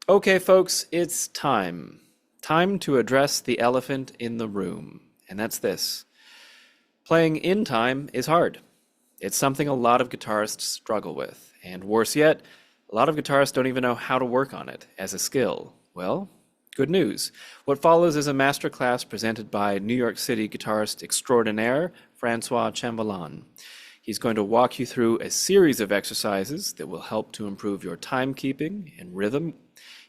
Okay, folks, it's time. Time to address the elephant in the room, and that's this. Playing in time is hard. It's something a lot of guitarists struggle with, and worse yet, a lot of guitarists don't even know how to work on it as a skill. Well, good news. What follows is a masterclass presented by New York City guitarist extraordinaire Francois Chanvallon. He's going to walk you through a series of exercises that will help to improve your timekeeping and rhythm.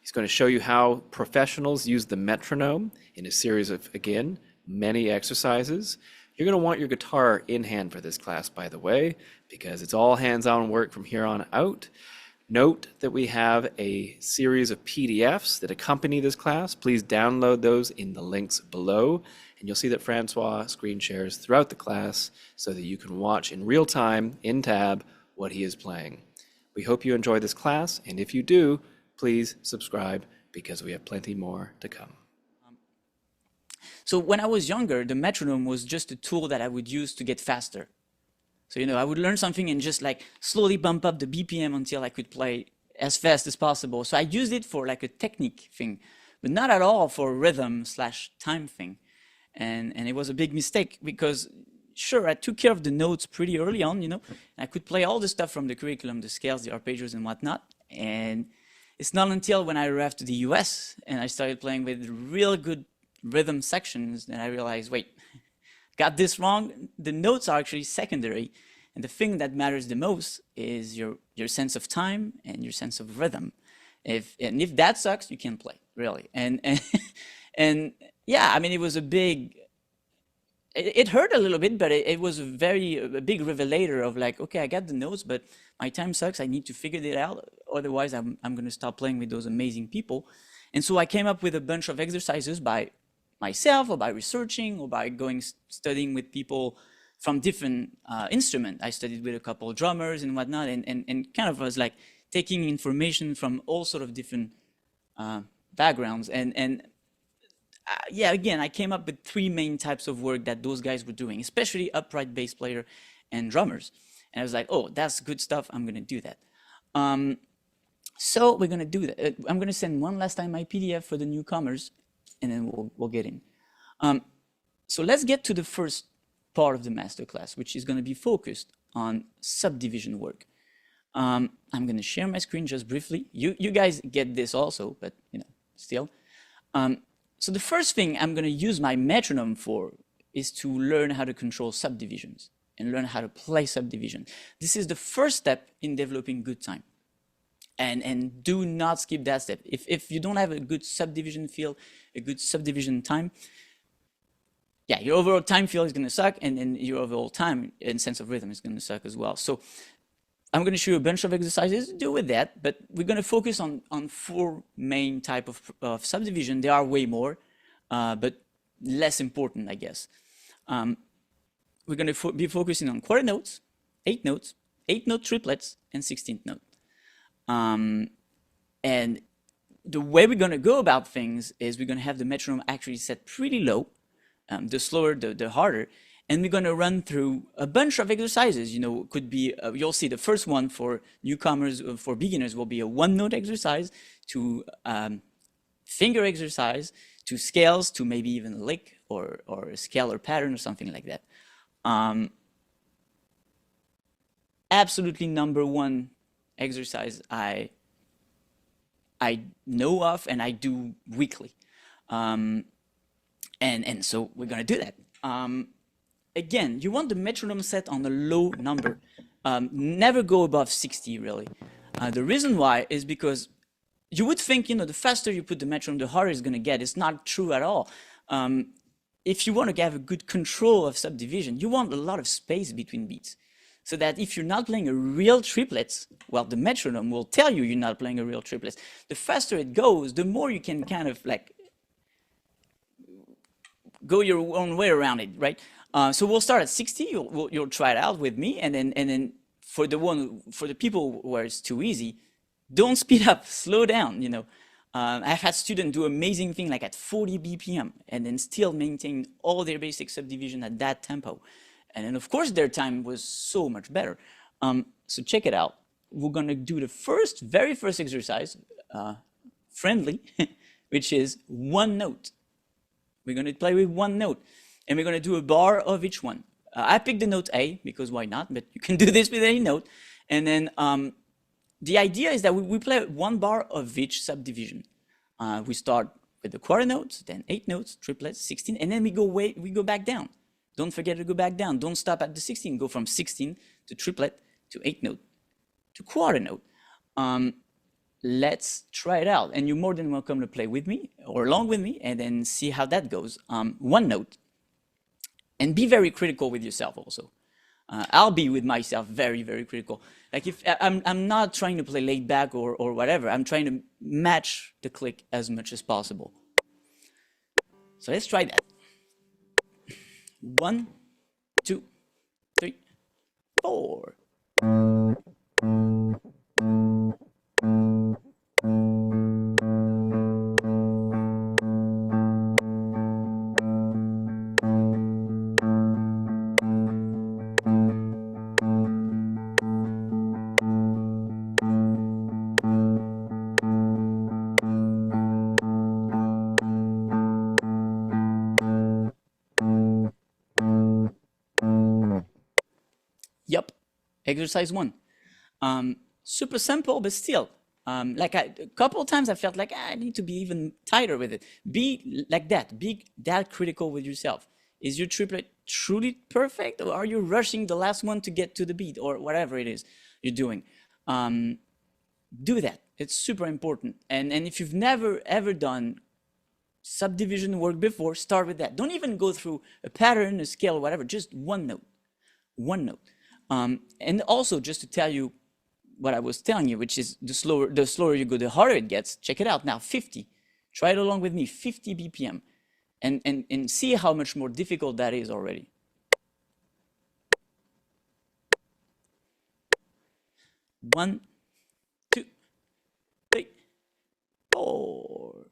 He's going to show you how professionals use the metronome in a series of, again, many exercises. You're going to want your guitar in hand for this class, by the way, because it's all hands-on work from here on out. Note that we have a series of PDFs that accompany this class. Please download those in the links below, and you'll see that Francois screen shares throughout the class so that you can watch in real time, in tab, what he is playing. We hope you enjoy this class, and if you do, please subscribe because we have plenty more to come. So when I was younger, the metronome was just a tool that I would use to get faster. So, I would learn something and just like slowly bump up the BPM until I could play as fast as possible. So I used it for like a technique thing, but not at all for a rhythm/time thing. And it was a big mistake because sure, I took care of the notes pretty early on, and I could play all the stuff from the curriculum, the scales, the arpeggios and whatnot. And it's not until when I arrived to the US and I started playing with real good rhythm sections that I realized, wait, got this wrong. The notes are actually secondary. And the thing that matters the most is your sense of time and your sense of rhythm. If that sucks, you can't play, really. And yeah, I mean, it was a big, it hurt a little bit, but it was a big revelator of like, okay, I got the notes, but my time sucks. I need to figure it out. Otherwise, I'm going to stop playing with those amazing people. And so I came up with a bunch of exercises by myself or by researching or by studying with people from different instruments. I studied with a couple of drummers and whatnot, and kind of was like taking information from all sort of different backgrounds. Yeah, again, I came up with three main types of work that those guys were doing, especially upright bass player and drummers. And I was like, oh, that's good stuff. I'm going to do that. So we're going to do that. I'm going to send one last time my PDF for the newcomers, and then we'll get in. So let's get to the first part of the masterclass, which is going to be focused on subdivision work. I'm going to share my screen just briefly. You guys get this also, but still. So the first thing I'm going to use my metronome for is to learn how to control subdivisions and learn how to play subdivision. This is the first step in developing good time. And do not skip that step. If you don't have a good subdivision feel, a good subdivision time, yeah, your overall time feel is going to suck, and your overall time and sense of rhythm is going to suck as well. So I'm going to show you a bunch of exercises to do with that, but we're going to focus on four main type of subdivision. There are way more, but less important, I guess. We're going to be focusing on quarter notes, 8-note triplets, and 16th note. And the way we're going to go about things is we're going to have the metronome actually set pretty low, the slower, the harder, and we're going to run through a bunch of exercises. Could be, you'll see the first one for newcomers, for beginners, will be a one-note exercise, to finger exercise, to scales, to maybe even a lick or a scalar pattern or something like that. Absolutely number one exercise I know of and I do weekly, and so we're gonna do that. Again, you want the metronome set on a low number. Never go above 60, really. The reason why is because you would think, the faster you put the metronome, the harder it's gonna get. It's not true at all. If you want to have a good control of subdivision, you want a lot of space between beats. So that if you're not playing a real triplets, well, the metronome will tell you you're not playing a real triplets. The faster it goes, the more you can kind of like go your own way around it, right? So we'll start at 60. You'll try it out with me, and then for the people where it's too easy, don't speed up, slow down. I've had students do amazing thing like at 40 BPM and then still maintain all their basic subdivision at that tempo. And then, of course, their time was so much better. So check it out. We're going to do the very first exercise friendly, which is one note. We're going to play with one note, and we're going to do a bar of each one. I picked the note A because why not? But you can do this with any note. And then the idea is that we play one bar of each subdivision. We start with the quarter notes, then 8 notes, triplets, 16, and then we go back down. Don't forget to go back down. Don't stop at the 16. Go from 16 to triplet to 8 note to quarter note. Let's try it out. And you're more than welcome to play with me or along with me and then see how that goes. One note. And be very critical with yourself also. I'll be with myself very, very critical. Like if I'm not trying to play laid back or whatever. I'm trying to match the click as much as possible. So let's try that. 1, 2, 3, 4. Yup, exercise 1. Super simple, but still, like a couple of times I felt like I need to be even tighter with it. Be like that. Be that critical with yourself. Is your triplet truly perfect, or are you rushing the last one to get to the beat, or whatever it is you're doing? Do that. It's super important. And if you've never ever done subdivision work before, start with that. Don't even go through a pattern, a scale, or whatever. Just one note. One note. And also, just to tell you what I was telling you, which is the slower you go, the harder it gets. Check it out now, 50. Try it along with me, 50 BPM, and see how much more difficult that is already. One, 2, 3, 4.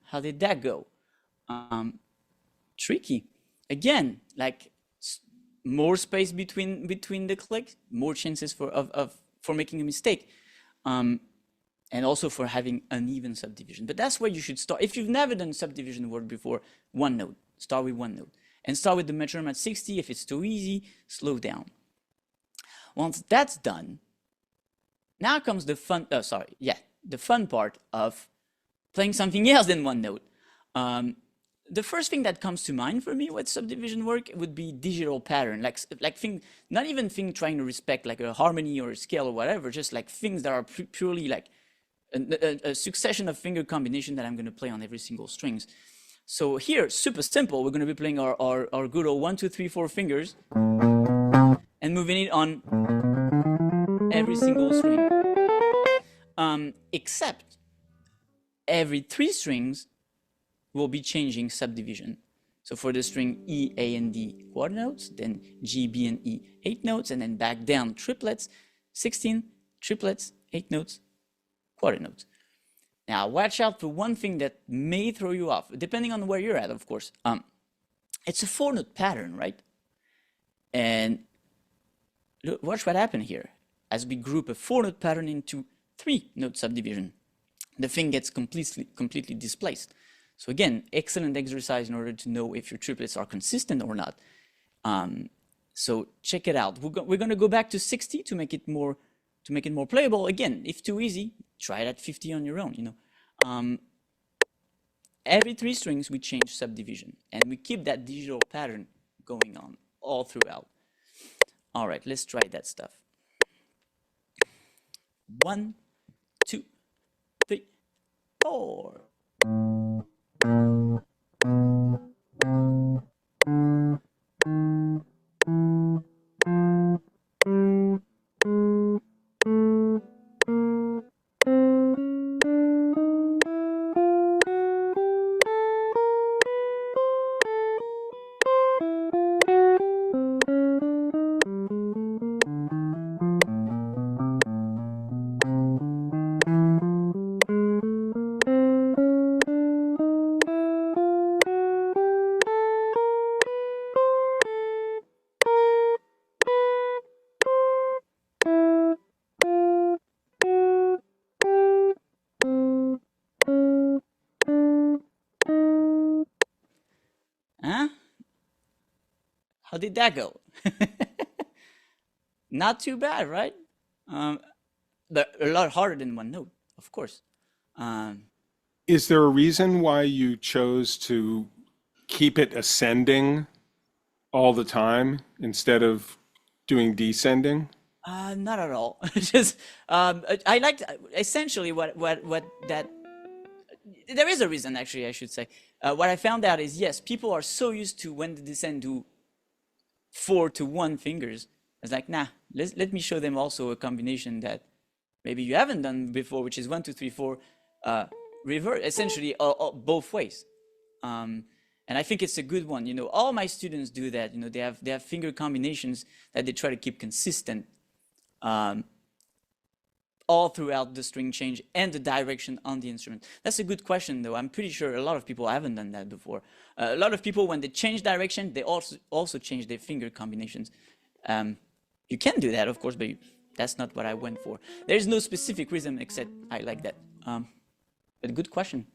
How did that go? Tricky. Again, like more space between the clicks, more chances for making a mistake, and also for having uneven subdivision. But that's where you should start. If you've never done subdivision work before, one note. Start with one note. And start with the metronome at 60. If it's too easy, slow down. Once that's done, now comes the fun, the fun part of playing something else than one note. The first thing that comes to mind for me with subdivision work would be digital pattern, not even thing trying to respect like a harmony or a scale or whatever, just like things that are purely like a succession of finger combination that I'm going to play on every single strings. So here, super simple, we're going to be playing our good old 1, 2, 3, 4 fingers and moving it on every single string. Except every 3 strings will be changing subdivision. So for the string E, A, and D, quarter notes, then G, B, and E, 8 notes, and then back down triplets, 16, triplets, 8 notes, quarter notes. Now watch out for one thing that may throw you off, depending on where you're at, of course. It's a 4-note pattern, right? And look, watch what happened here. As we group a 4-note pattern into 3-note subdivision, the thing gets completely displaced. So again, excellent exercise in order to know if your triplets are consistent or not. So check it out. We're going to go back to 60 to make it more playable. Again, if too easy, try it at 50 on your own. You know, every 3 strings we change subdivision, and we keep that digital pattern going on all throughout. All right, let's try that stuff. 1, 2, 3, 4. did that go? Not too bad, right? But a lot harder than one note, of course. Um, Is there a reason why you chose to keep it ascending all the time instead of doing descending? Not at all. Just I liked essentially what that there is a reason actually I should say. What I found out is yes, people are so used to when they descend to 4 to 1 fingers. It's like nah, let me show them also a combination that maybe you haven't done before, which is 1 2 3 4, reverse essentially both ways. And I think it's a good one. You know, all my students do that. You know, they have finger combinations that they try to keep consistent all throughout the string change and the direction on the instrument. That's a good question, though. I'm pretty sure a lot of people haven't done that before. A lot of people, when they change direction, they also change their finger combinations. You can do that, of course, but that's not what I went for. There's no specific reason except I like that. But good question.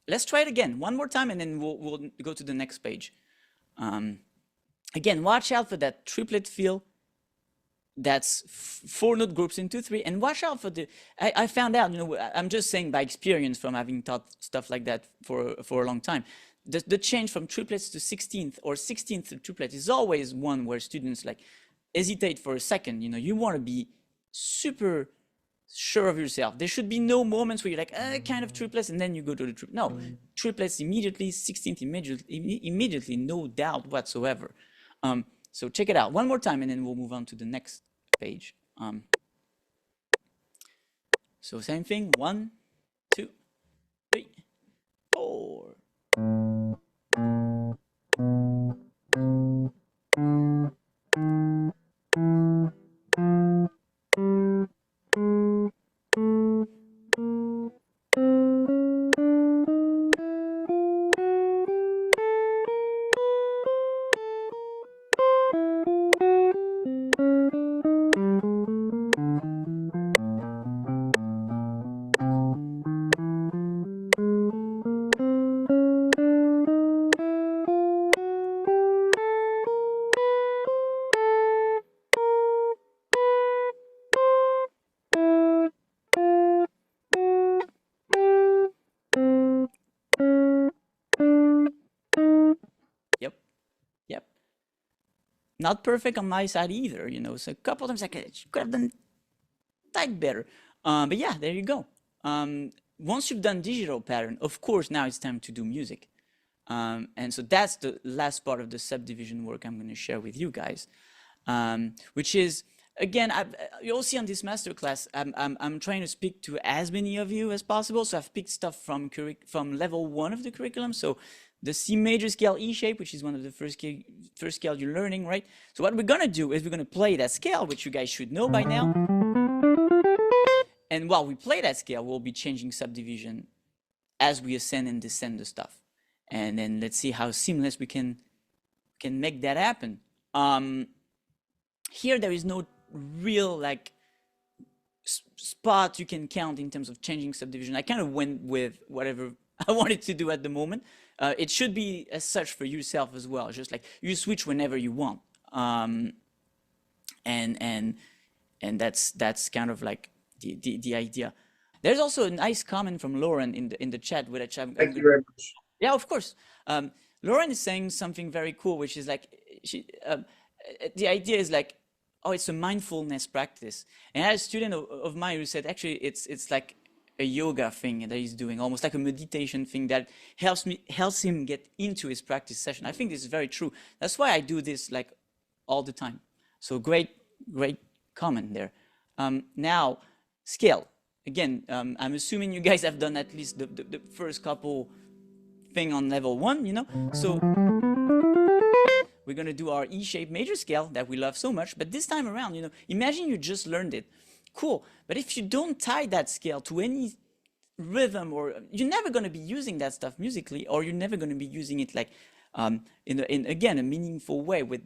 Let's try it again one more time, and then we'll go to the next page. Again, watch out for that triplet feel. That's 4 note groups in 2 3, and watch out for the. I found out, you know, I'm just saying by experience from having taught stuff like that for a long time. The change from triplets to 16th or 16th to triplet is always one where students like hesitate for a second. You know, you want to be super sure of yourself. There should be no moments where you're like, kind of triplets, and then you go to the triplet. No, triplets immediately, 16th immediately, no doubt whatsoever. So check it out one more time, and then we'll move on to the next page. So same thing, 1 2 3 4. Yep. Not perfect on my side either, you know. So a couple of times I could have done that better. But yeah, there you go. Once you've done digital pattern, of course, now it's time to do music. And so that's the last part of the subdivision work I'm going to share with you guys, which is, again, you'll see on this masterclass, I'm trying to speak to as many of you as possible. So I've picked stuff from level 1 of the curriculum. So the C major scale E shape, which is one of the first scale you're learning, right? So what we're going to do is we're going to play that scale, which you guys should know by now. And while we play that scale, we'll be changing subdivision as we ascend and descend the stuff. And then let's see how seamless we can make that happen. Here, there is no real like spot you can count in terms of changing subdivision. I kind of went with whatever I wanted to do at the moment. It should be as such for yourself as well. Just like you switch whenever you want. And that's kind of like the idea. There's also a nice comment from Lauren in the chat, which Thank you very much. yeah, of course. Lauren is saying something very cool, which is like the idea is like, oh, it's a mindfulness practice. And I had a student of mine who said actually it's like a yoga thing that he's doing, almost like a meditation thing that helps him get into his practice session. I think this is very true. That's why I do this like all the time. So great comment there. Now scale again. I'm assuming you guys have done at least the first couple thing on level 1, you know. So we're gonna do our E-shaped major scale that we love so much, but this time around, you know, imagine you just learned it. Cool, but if you don't tie that scale to any rhythm, or you're never going to be using that stuff musically, or you're never going to be using it like in again a meaningful way with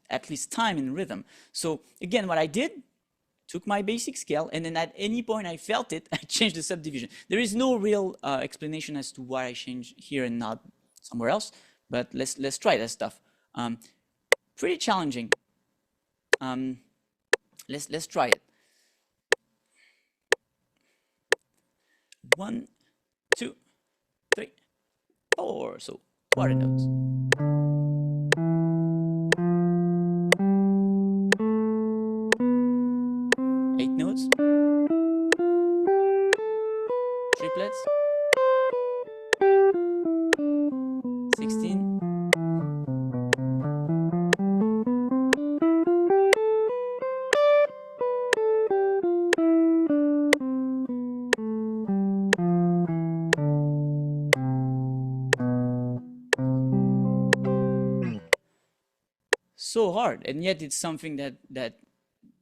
at least time and rhythm. So again, what I did, took my basic scale, and then at any point I felt it, I changed the subdivision. There is no real explanation as to why I changed here and not somewhere else, but let's try that stuff. pretty challenging. Let's try it. 1, 2, 3, 4. So quarter notes. 8 notes. Triplets. 16. So hard, and yet it's something that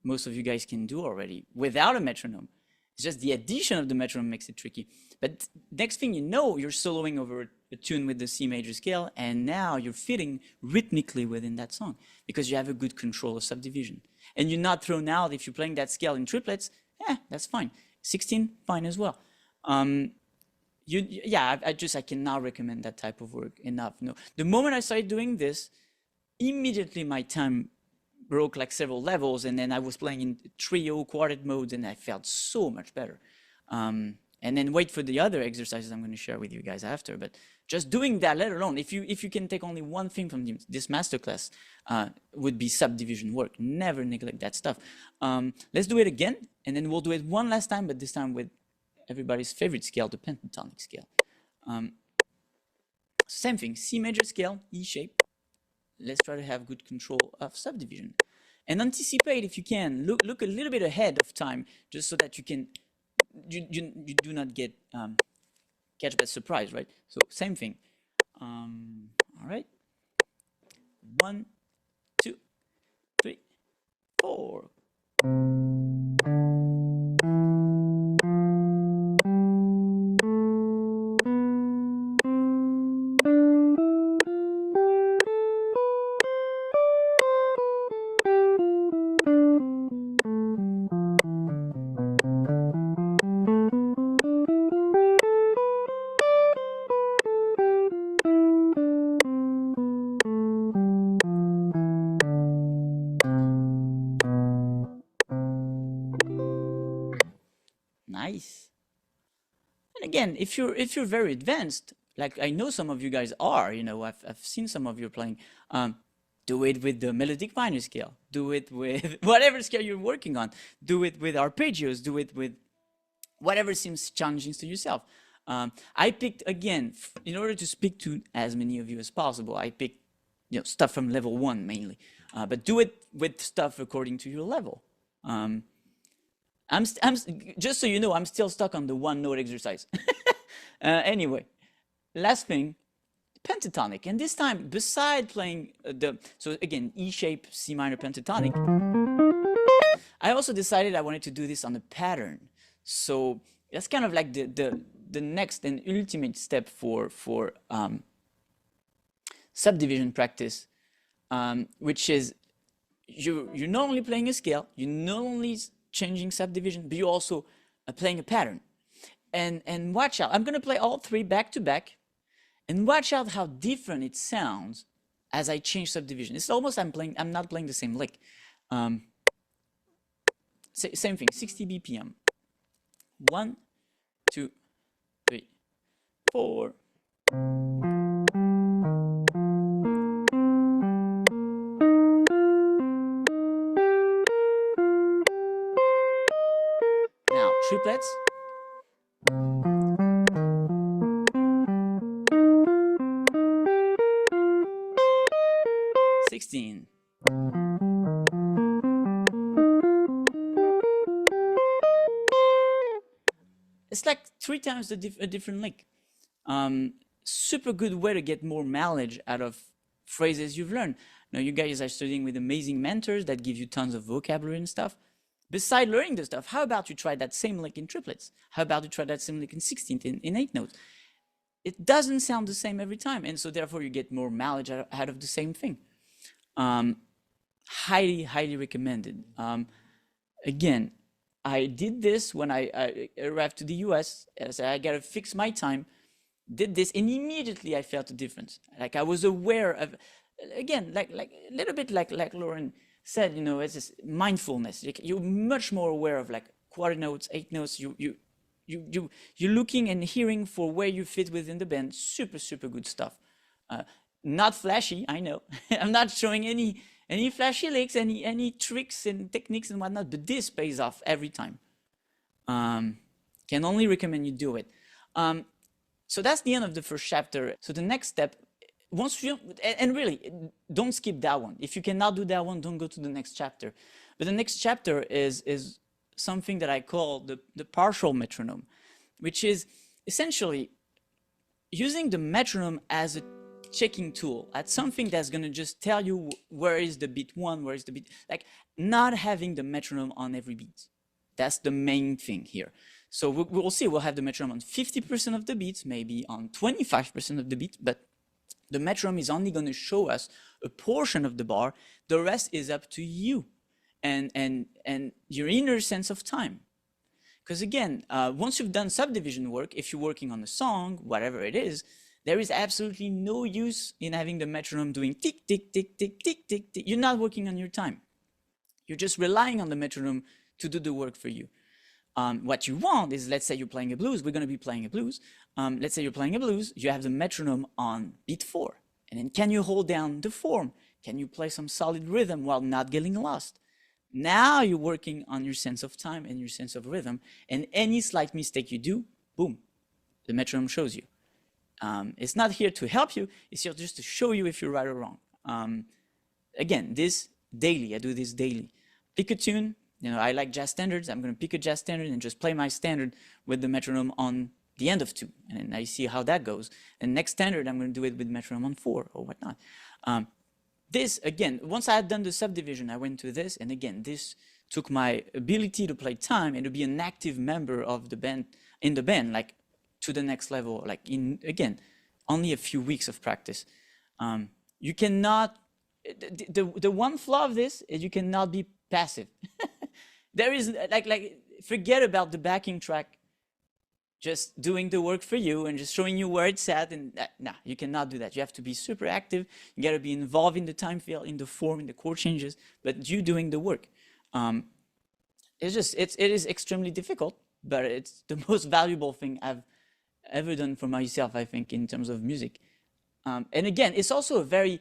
most of you guys can do already without a metronome. It's just the addition of the metronome makes it tricky. But next thing you know, you're soloing over a tune with the C major scale, and now you're fitting rhythmically within that song because you have a good control of subdivision. And you're not thrown out if you're playing that scale in triplets. That's fine. 16, fine as well. I cannot recommend that type of work enough. No, the moment I started doing this, immediately my time broke like several levels, and then I was playing in trio, quartet modes, and I felt so much better. And then wait for the other exercises I'm going to share with you guys after. But just doing that, let alone, if you can take only one thing from this masterclass, would be subdivision work. Never neglect that stuff. Let's do it again, and then we'll do it one last time, but this time with everybody's favorite scale, the pentatonic scale. Same thing, C major scale, E shape. Let's try to have good control of subdivision and anticipate if you can. Look a little bit ahead of time, just so that you can you do not get catch by surprise, right? So same thing. All right. 1, 2, 3, 4. Nice. And again, if you're very advanced, like I know some of you guys are, I've seen some of you playing. Do it with the melodic minor scale. Do it with whatever scale you're working on. Do it with arpeggios. Do it with whatever seems challenging to yourself. I picked, again, in order to speak to as many of you as possible, I picked stuff from level 1 mainly. But do it with stuff according to your level. I'm just so you know, I'm still stuck on the one note exercise. Anyway, last thing, pentatonic. And this time, beside playing so again, E shape, C minor pentatonic, I also decided I wanted to do this on a pattern. So that's kind of like the next and ultimate step for subdivision practice, which is you're not only playing a scale, you're not only changing subdivision, but you're also playing a pattern. And watch out, I'm going to play all three back to back, and watch out how different it sounds as I change subdivision. It's almost I'm not playing the same lick. Same thing, 60 BPM. 1, 2, 3, 4. Now, triplets. It's like 3 times a different lick. Super good way to get more mileage out of phrases you've learned. Now, you guys are studying with amazing mentors that give you tons of vocabulary and stuff. Besides learning the stuff, how about you try that same lick in triplets? How about you try that same lick in 16th, in 8 notes? It doesn't sound the same every time, and so therefore you get more mileage out of the same thing. Highly, highly recommended. Again, I did this when I arrived to the US. I said, I gotta fix my time. Did this, and immediately I felt a difference. Like I was aware of, again, like a little bit like Lauren said, you know, it's this mindfulness. You're much more aware of like quarter notes, eighth notes. You're looking and hearing for where you fit within the band. Super good stuff. Not flashy, I know. I'm not showing any flashy licks, any tricks and techniques and whatnot, but this pays off every time. Can only recommend you do it. So that's the end of the first chapter. So the next step, once you, and really, don't skip that one. If you cannot do that one, don't go to the next chapter. But the next chapter is something that I call the partial metronome, which is essentially using the metronome as a checking tool at something that's going to just tell you where is the beat one, where is the beat, like not having the metronome on every beat. That's the main thing here. So we'll see, we'll have the metronome on 50% of the beats, maybe on 25% of the beat, but the metronome is only going to show us a portion of the bar. The rest is up to you and your inner sense of time. Because again, once you've done subdivision work, if you're working on a song, whatever it is, there is absolutely no use in having the metronome doing tick, tick, tick, tick, tick, tick, tick. You're not working on your time. You're just relying on the metronome to do the work for you. What you want is, let's say you're playing a blues, we're going to be playing a blues. Let's say you're playing a blues, you have the metronome on beat 4. And then can you hold down the form? Can you play some solid rhythm while not getting lost? Now you're working on your sense of time and your sense of rhythm. And any slight mistake you do, boom, the metronome shows you. It's not here to help you, it's here just to show you if you're right or wrong. Again, this daily, I do this daily. Pick a tune. You know, I like jazz standards. I'm going to pick a jazz standard and just play my standard with the metronome on the end of 2. And I see how that goes. And next standard, I'm going to do it with metronome on 4 or whatnot. This, again, once I had done the subdivision, I went to this. And again, this took my ability to play time and to be an active member of the band, in the band, like to the next level, like in, again, only a few weeks of practice. You cannot, the one flaw of this is you cannot be passive. There is like forget about the backing track just doing the work for you and just showing you where it's at, and nah, you cannot do that. You have to be super active. You got to be involved in the time field, in the form, in the chord changes, but you doing the work. It's just it is extremely difficult, but it's the most valuable thing I've ever done for myself, I think, in terms of music. And again, it's also a very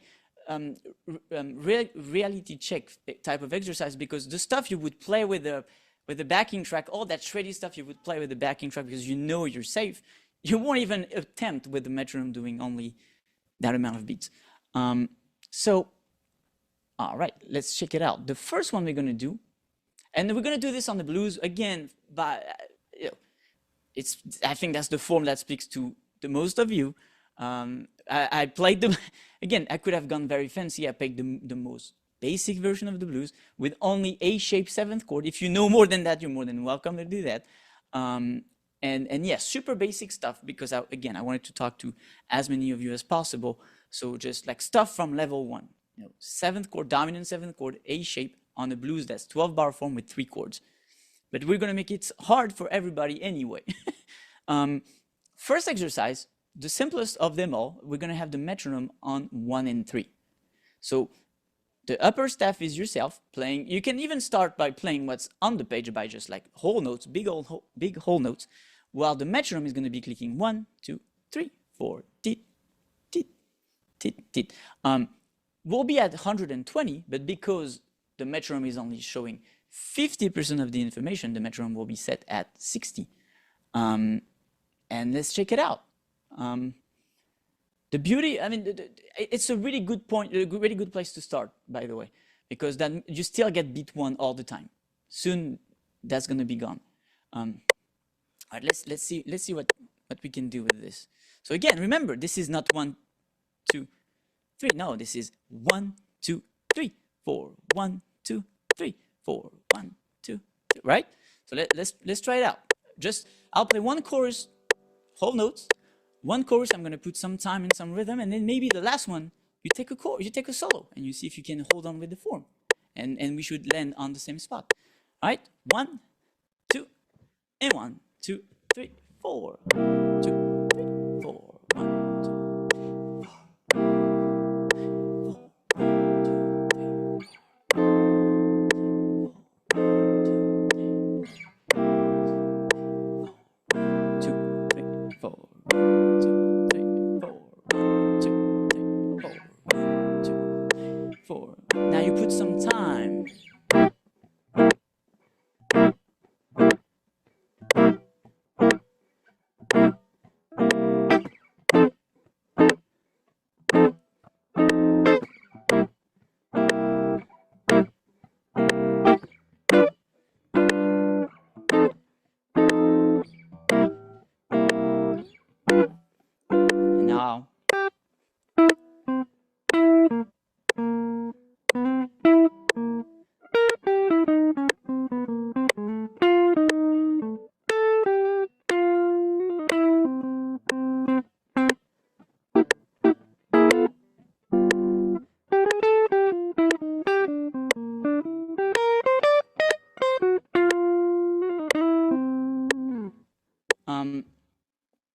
reality check type of exercise, because the stuff you would play with the backing track, all that shreddy stuff you would play with the backing track because you know you're safe, you won't even attempt with the metronome doing only that amount of beats. So, all right, let's check it out. The first one we're going to do, and we're going to do this on the blues again, but I think that's the form that speaks to the most of you. I played them, again, I could have gone very fancy. I played the most basic version of the blues with only A-shaped 7th chord. If you know more than that, you're more than welcome to do that. And yeah, super basic stuff, because I wanted to talk to as many of you as possible. So just like stuff from level 1, you know, 7th chord, dominant 7th chord, A-shape on a blues that's 12-bar form with 3 chords. But we're gonna make it hard for everybody anyway. First exercise, the simplest of them all, we're going to have the metronome on 1 and 3. So the upper staff is yourself playing. You can even start by playing what's on the page by just like whole notes, big whole notes, while the metronome is going to be clicking 1, 2, 3, 4, tit, tit, tit, tit. We'll be at 120, but because the metronome is only showing 50% of the information, the metronome will be set at 60. And let's check it out. The beauty, I mean, it's a really good point, a really good place to start, by the way, because then you still get beat 1 all the time. Soon, that's going to be gone. All right, let's see what we can do with this. So again, remember, this is not 1, 2, 3. No, this is 1, 2, 3, 4, 1, 2, 3, 4, 1, 2, 3, right? So let's try it out. Just, I'll play one chorus, whole notes. One chorus, I'm going to put some time and some rhythm, and then maybe the last one, you take a chord, you take a solo, and you see if you can hold on with the form. And we should land on the same spot. All right? 1, 2, and 1, 2, 3, 4. 2, 3, 4. 1, 2, 3, 4.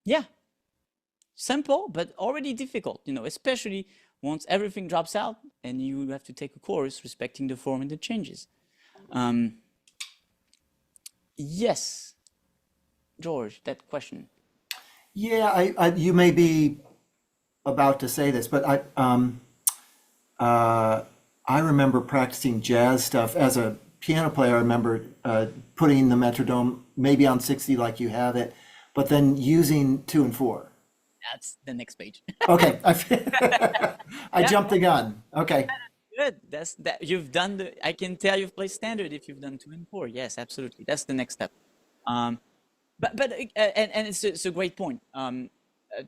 Yeah, simple, but already difficult, especially once everything drops out and you have to take a course respecting the form and the changes. Yes, George, that question. Yeah, you may be about to say this, but I remember practicing jazz stuff as a piano player. I remember putting the metronome maybe on 60 like you have it, but then using 2 and 4. That's the next page. Okay, I jumped the gun. Okay. Good. That's that. You've done I can tell you've played standard if you've done 2 and 4. Yes, absolutely. That's the next step. And it's a great point.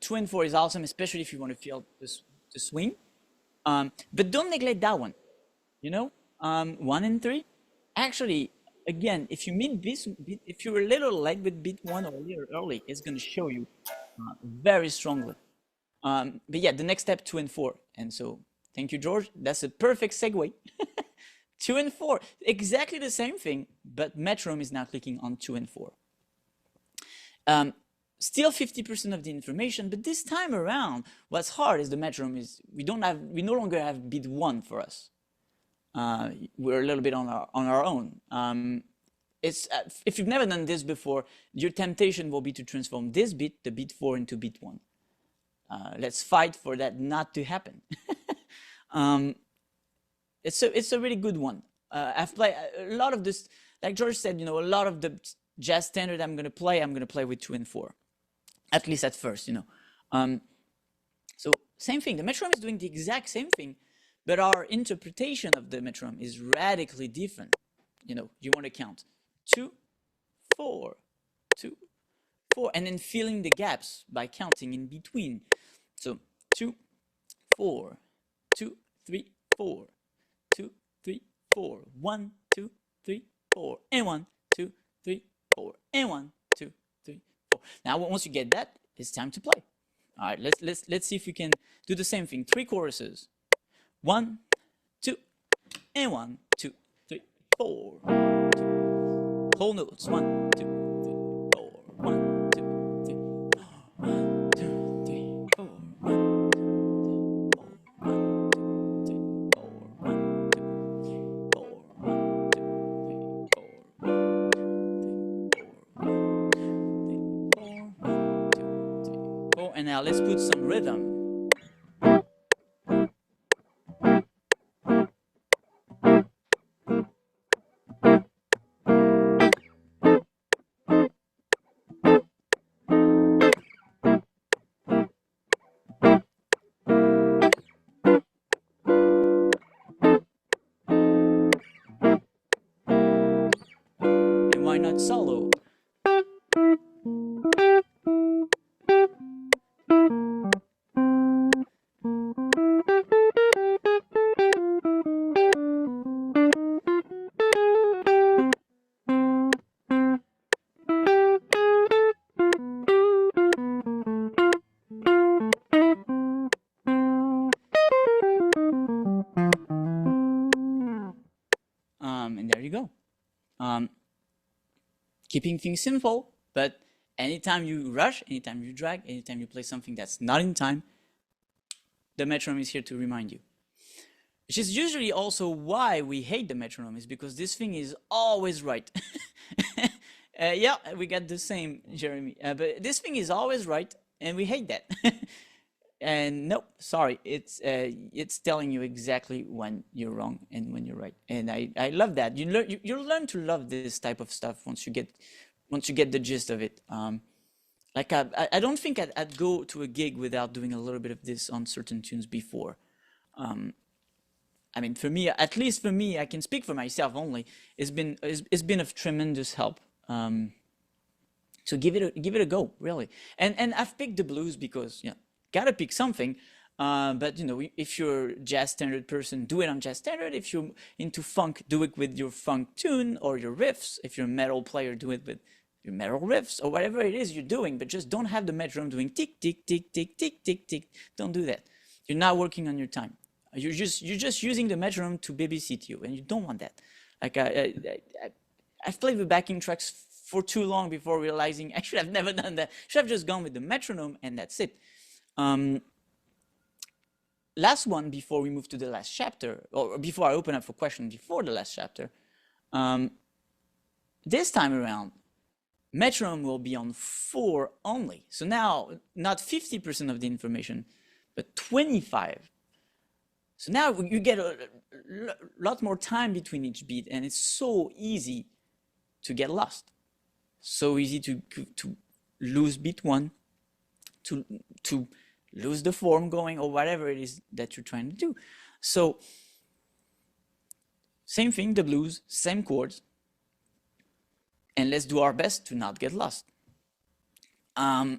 2 and 4 is awesome, especially if you want to feel the swing. But don't neglect that one. 1 and 3. Actually, again, if you meet this, if you're a little late with beat 1 or a little early, it's going to show you very strongly. But yeah, the next step, 2 and 4. And so, thank you, George. That's a perfect segue. 2 and 4, exactly the same thing, but metronome is now clicking on 2 and 4. Still 50% of the information, but this time around, what's hard is the metronome is we no longer have beat 1 for us. We're a little bit on our own. It's if you've never done this before, your temptation will be to transform this beat, the beat 4, into beat 1. Let's fight for that not to happen. It's a really good one. I've played a lot of this, like George said, a lot of the jazz standard I'm going to play with 2 and 4, at least at first, So same thing, the metronome is doing the exact same thing, but our interpretation of the metronome is radically different. You want to count 2, 4, 2, 4, and then filling the gaps by counting in between. So 2, 4, 2, 3, 4, 2, 3, 4, 1, 2, 3, 4, and 1, 2, 3, 4, and 1, 2, 3, 4. Now, once you get that, it's time to play. All right, let's see if we can do the same thing. 3 choruses. 1, 2, and 1, 2, 3, 4. 2. Whole notes. 1, 2, 3, 4. 1, 2, 3, 4. 1, 2, 3, 4. 1, 2, 3, 4. 1, 2, 3, 4. 1, 2, 3, 4. 1, 2, 3, 4. And now let's put some rhythm. And why not solo? And there you go. Keeping things simple, but anytime you rush, anytime you drag, anytime you play something that's not in time, the metronome is here to remind you. Which is usually also why we hate the metronome, is because this thing is always right. Yeah, we got the same, Jeremy. But this thing is always right, and we hate that. And no, sorry, it's telling you exactly when you're wrong and when you're right. And I love that. You'll learn to love this type of stuff once you get the gist of it. Like I don't think I'd go to a gig without doing a little bit of this on certain tunes before. I mean, for me, at least for me, I can speak for myself only. It's been of tremendous help. So give it a go, really. And I've picked the blues because gotta pick something. But if you're a jazz standard person, do it on jazz standard. If you're into funk, do it with your funk tune or your riffs. If you're a metal player, do it with your metal riffs or whatever it is you're doing. But just don't have the metronome doing tick tick tick tick tick tick tick. Don't do that. You're not working on your time. You're just using the metronome to babysit you, and you don't want that. Like I've played with backing tracks for too long before realizing I should have never done that. Should have just gone with the metronome and that's it. Last one before we move to the last chapter, or before I open up for questions before the last chapter. This time around, metronome will be on 4 only. So now, not 50% of the information, but 25. So now you get a lot more time between each beat, and it's so easy to get lost. So easy to lose beat 1, to lose the form going, or whatever it is that you're trying to do. So same thing, the blues, same chords, and let's do our best to not get lost. Let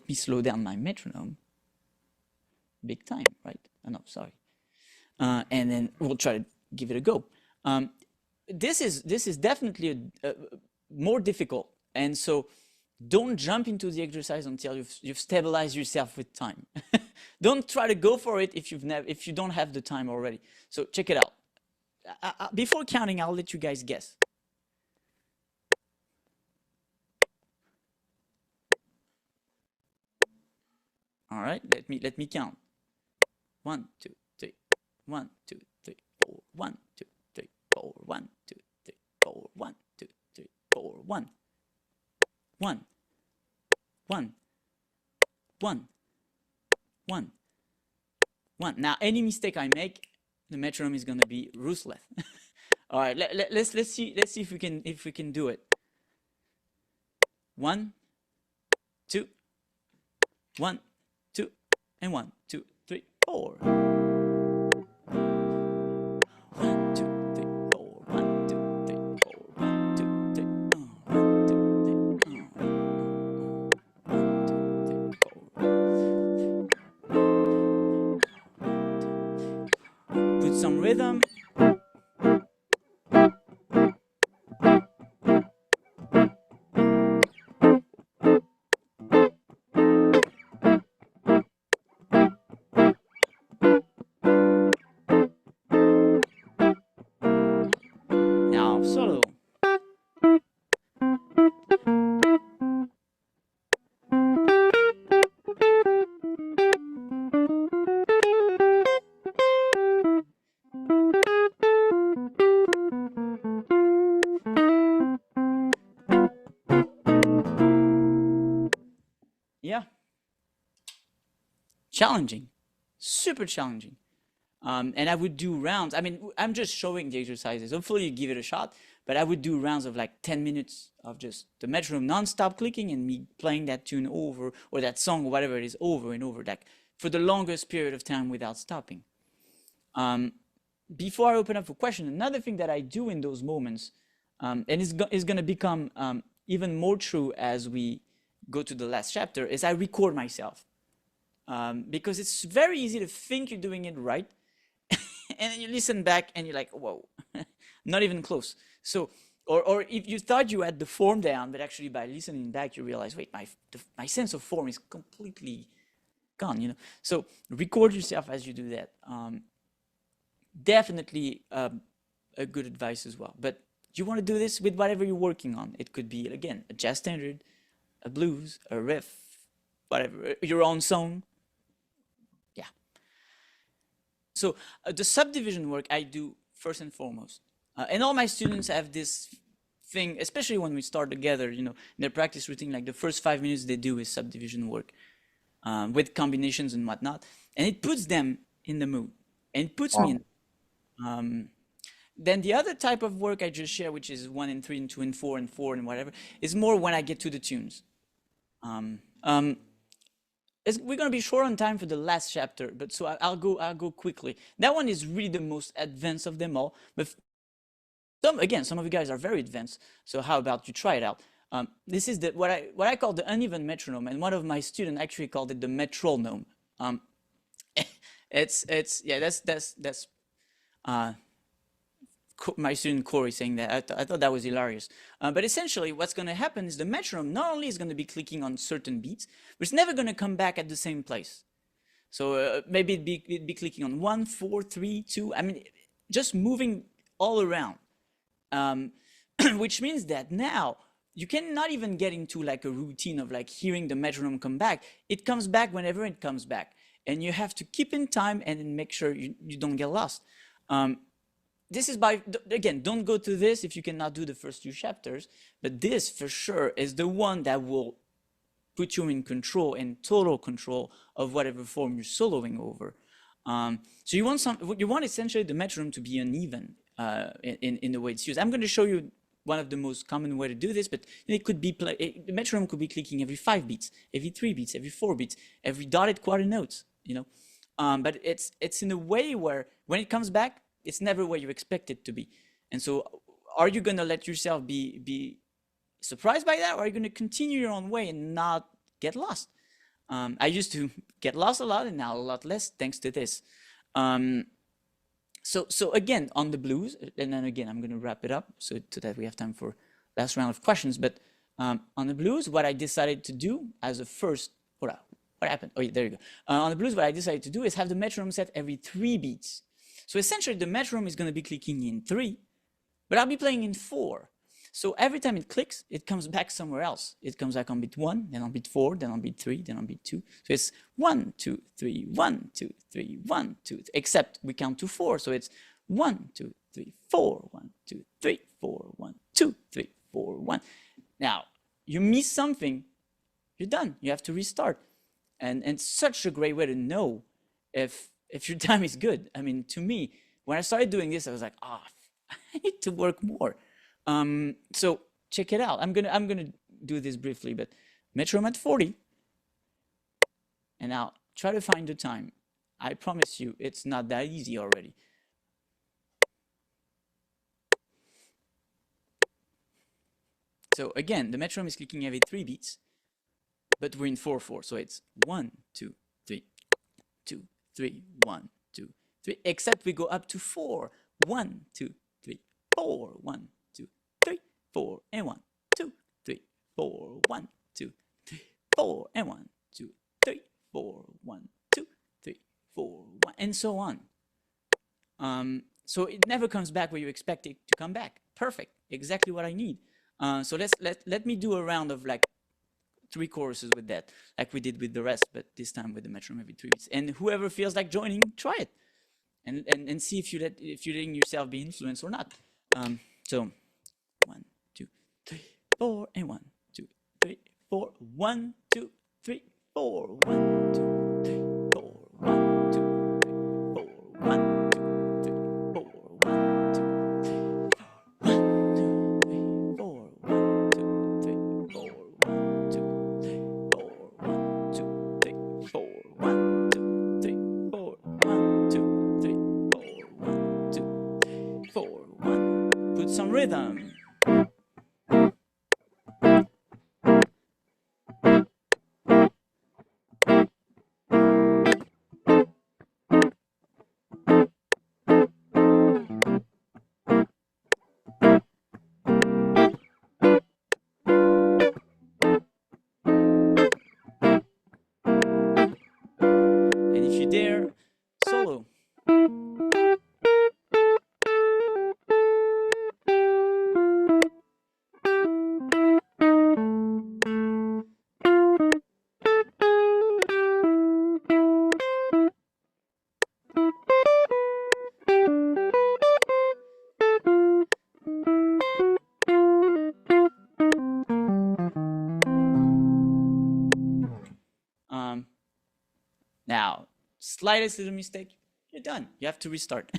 me slow down my metronome. Big time, right? Oh, no, sorry. And then we'll try to give it a go. This is definitely more difficult, and so don't jump into the exercise until you've stabilized yourself with time. Don't try to go for it if you don't have the time already. So check it out. Before counting, I'll let you guys guess. All right, let me count. 1, 2, 3. 1, 2, 3, 4. 1, 2, 3, 4. 1, 2, 3, 4. 1, 2, 3, 4. 1. 1. 1. 1. 1. 1. Now, any mistake I make, the metronome is gonna be ruthless. All right, let's see if we can do it. 1, 2, 1, 2, and 1, 2, 3, 4. 1, 2, 3, 4. 1, 2, 3, 4. 1, 2, 3, 4. Put some rhythm. Now solo. Yeah. Challenging, super challenging. And I would do rounds. I mean, I'm just showing the exercises. Hopefully you give it a shot, but I would do rounds of like 10 minutes of just the metronome non-stop clicking and me playing that tune over, or that song, or whatever it is, over and over, like for the longest period of time without stopping. Before I open up for question, another thing that I do in those moments, and is going to become even more true as we go to the last chapter, is I record myself. Because it's very easy to think you're doing it right, and then you listen back and you're like, whoa, not even close. So, or if you thought you had the form down, but actually by listening back, you realize, wait, my sense of form is completely gone, you know? So record yourself as you do that. Definitely a good advice as well. But you want to do this with whatever you're working on. It could be, again, a jazz standard, a blues, a riff, whatever, your own song. Yeah. So the subdivision work I do first and foremost. And all my students have this thing, especially when we start together, you know, in their practice routine, like the first 5 minutes they do is subdivision work with combinations and whatnot. And it puts them in the mood, and it puts me in. Then the other type of work I just shared, which is 1 and 3 and 2 and 4 and 4 and whatever, is more when I get to the tunes. We're gonna be short on time for the last chapter, but so I'll go quickly. That one is really the most advanced of them all. But some of you guys are very advanced. So how about you try it out? This is what I call the uneven metronome, and one of my students actually called it the metronome. That's my student Corey saying that. I thought that was hilarious. But essentially what's going to happen is the metronome not only is going to be clicking on certain beats, but it's never going to come back at the same place. So maybe it'd be clicking on 1, 4, 3, 2. I mean, just moving all around. which means that now you cannot even get into like a routine of like hearing the metronome come back. It comes back whenever it comes back, and you have to keep in time and then make sure you don't get lost. This is again, don't go to this if you cannot do the first 2 chapters, but this for sure is the one that will put you in control, in total control of whatever form you're soloing over. So you want essentially the metronome to be uneven in the way it's used. I'm going to show you one of the most common way to do this, but it could be the metronome could be clicking every 5 beats, every 3 beats, every 4 beats, every dotted quarter notes, you know. But it's in a way where when it comes back, it's never where you expect it to be. And so are you going to let yourself be surprised by that, or are you going to continue your own way and not get lost? I used to get lost a lot, and now a lot less thanks to this. So again, on the blues, and then again, I'm going to wrap it up so that we have time for last round of questions. But on the blues, what I decided to do as a first, what happened? Oh, yeah, there you go. On the blues, what I decided to do is have the metronome set every 3 beats. So essentially, the metronome is going to be clicking in 3, but I'll be playing in 4. So every time it clicks, it comes back somewhere else. It comes back on beat 1, then on beat 4, then on beat 3, then on beat 2. So it's 1, 2, 3, 1, 2, 3, 1, 2, except we count to 4. So it's 1, 2, 3, 4, 1, 2, 3, 4, 1, 2, 3, 4, 1. Now, you miss something, you're done. You have to restart. And it's such a great way to know if your time is good. I mean, to me, when I started doing this, I was like, I need to work more. So check it out. I'm gonna do this briefly, but metronome at 40, and now try to find the time. I promise you, it's not that easy already. So again, the metronome is clicking every 3 beats, but we're in 4/4, so it's 1, 2, 3, 2, 3, 1, 2, 3. Except we go up to 4, 1, 2, 3, 4, 1, 2, 3, 4, and 1, 2, 3, 4, 1, 2, 3, 4, and 1, 2, 3, 4, 1, 2, 3, 4, 1, and so on. So it never comes back where you expect it to come back. Perfect, exactly what I need. So let me do a round of like 3 choruses with that, like we did with the rest, but this time with the metronome every 3 beats. And whoever feels like joining, try it, and see if you're letting yourself be influenced or not. So 1, 2, 3, 4, and 1, 2, 3, 4, 1, 2, 3, 4, 1, 2, 3, 4, 1, 2, 3, 4, 1, 2, 3, 4, 1, 2, 3, 1, 2, 3, 4, 1, 2, 3, 4, 1, 2, 3, 4, 1, 2, 3, 4, 1, 2, 3, 4, 1, 2, 3, 4, 1, 2, 3, 4, 1. Put some rhythm. And if you dare, solo. Now, slightest little mistake, you're done. You have to restart.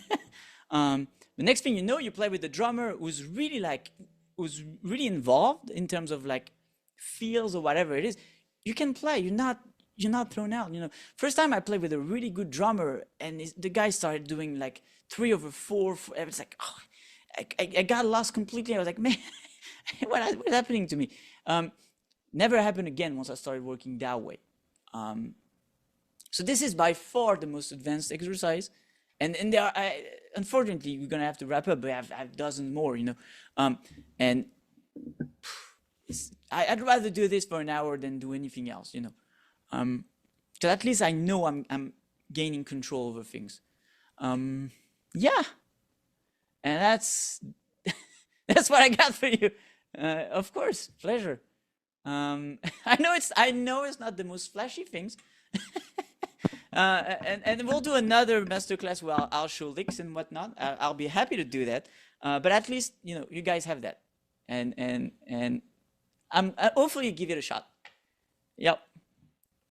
The next thing you know, you play with the drummer who's really involved in terms of like feels or whatever it is. You can play. You're not thrown out. You know, first time I played with a really good drummer, and the guy started doing like 3/4. It's like, oh, I got lost completely. I was like, man, what's happening to me? Never happened again once I started working that way. So this is by far the most advanced exercise, and there are, unfortunately, we're gonna have to wrap up, but I have dozens more, you know, and I'd rather do this for an hour than do anything else, you know, because at least I know I'm gaining control over things. Yeah, and That's what I got for you. Of course, pleasure. I know it's not the most flashy things. And we'll do another masterclass where I'll show licks and whatnot. I'll be happy to do that. But at least you guys have that, and hopefully give it a shot. Yep.